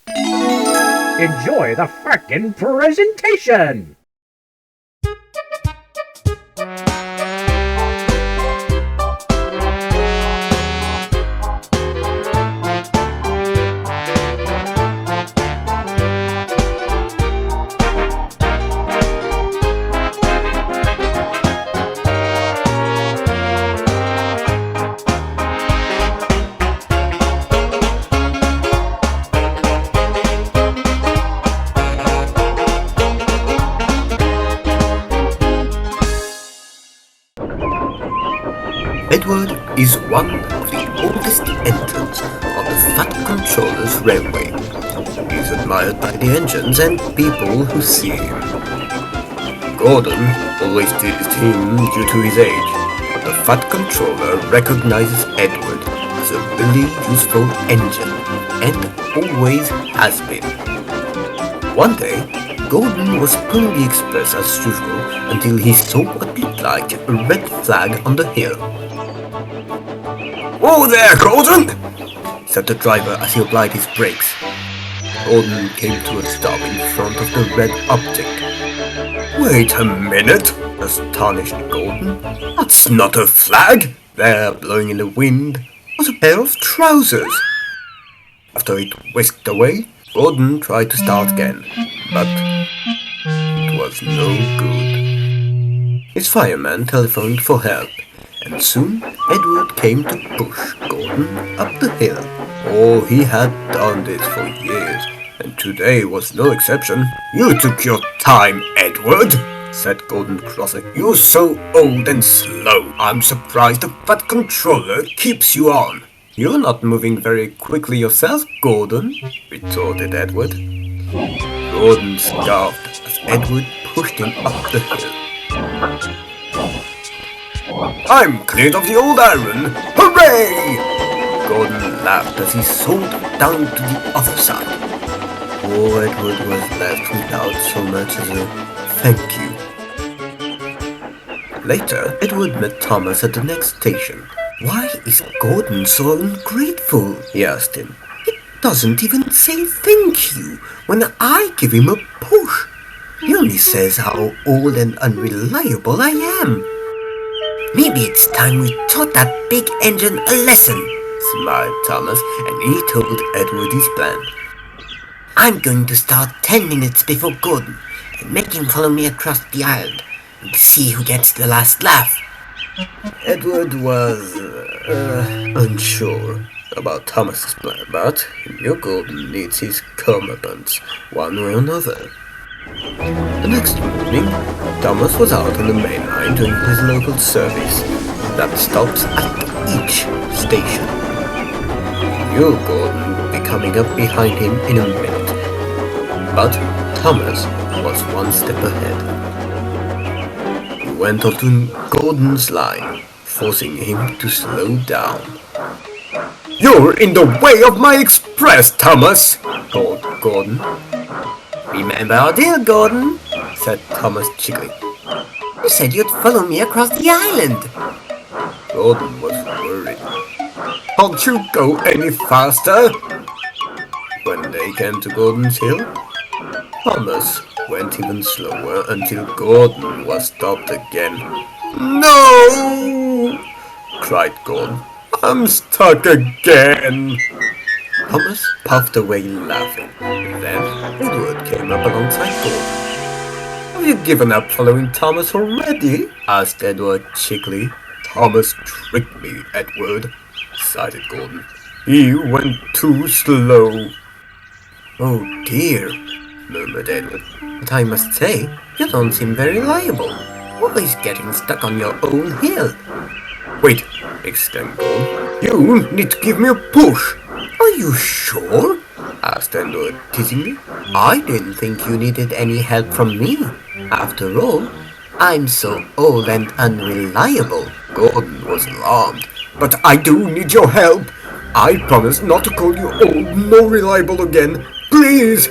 Enjoy the frickin' presentation! Edward is one of the oldest entrants on the Fat Controller's railway. He is admired by the engines and people who see him. Gordon always teased him due to his age, but the Fat Controller recognizes Edward as a really useful engine, and always has been. One day, Gordon was pulling the express as usual until he saw what looked like a red flag on the hill. "Whoa there, Gordon!" said the driver as he applied his brakes. Gordon came to a stop in front of the red object. "Wait a minute," astonished Gordon. "That's not a flag! There, blowing in the wind, was a pair of trousers." After it whisked away, Gordon tried to start again, but it was no good. His fireman telephoned for help, and soon Edward came to push Gordon up the hill. Oh, he had done this for years, and today was no exception. "You took your time, Edward," said Gordon crossly. "You're so old and slow. I'm surprised the Fat Controller keeps you on." "You're not moving very quickly yourself, Gordon," retorted Edward. Gordon scoffed as Edward pushed him up the hill. "I'm cleared of the old iron! Hooray!" Gordon laughed as he soared down to the other side. Poor Edward was left without so much as a thank you. Later, Edward met Thomas at the next station. "Why is Gordon so ungrateful?" he asked him. "He doesn't even say thank you when I give him a push. He only says how old and unreliable I am." "Maybe it's time we taught that big engine a lesson," smiled Thomas, and he told Edward his plan. "I'm going to start 10 minutes before Gordon and make him follow me across the island and see who gets the last laugh." Edward was unsure about Thomas's plan, but he knew Gordon needs his comeuppance one way or another. The next morning, Thomas was out on the main line doing his local service that stops at each station. He knew Gordon would be coming up behind him in a minute, but Thomas was one step ahead. He went onto Gordon's line, forcing him to slow down. "You're in the way of my express, Thomas!" called Gordon. "Remember our deal, Gordon," said Thomas cheekily. "You said you'd follow me across the island." Gordon was worried. "Can't you go any faster?" When they came to Gordon's hill, Thomas went even slower until Gordon was stopped again. "No!" cried Gordon. "I'm stuck again!" Thomas puffed away laughing. Then Edward came up alongside Gordon. "Have you given up following Thomas already?" asked Edward cheekily. "Thomas tricked me, Edward," sighed Gordon. "He went too slow." "Oh dear," murmured Edward. "But I must say, you don't seem very reliable. Always getting stuck on your own hill." "Wait," exclaimed Gordon. "You need to give me a push." "Are you sure?" asked Edward teasingly. "I didn't think you needed any help from me. After all, I'm so old and unreliable." Gordon was alarmed. "But I do need your help. I promise not to call you old nor reliable again. Please!"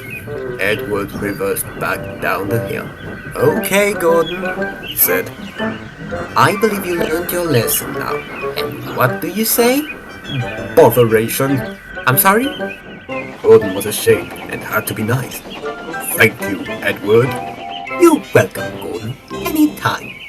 Edward reversed back down the hill. "Okay, Gordon," he said. "I believe you learned your lesson now. And what do you say?" "Botheration." "I'm sorry?" Gordon was ashamed and had to be nice. Thank you, Edward. You're welcome, Gordon. Anytime.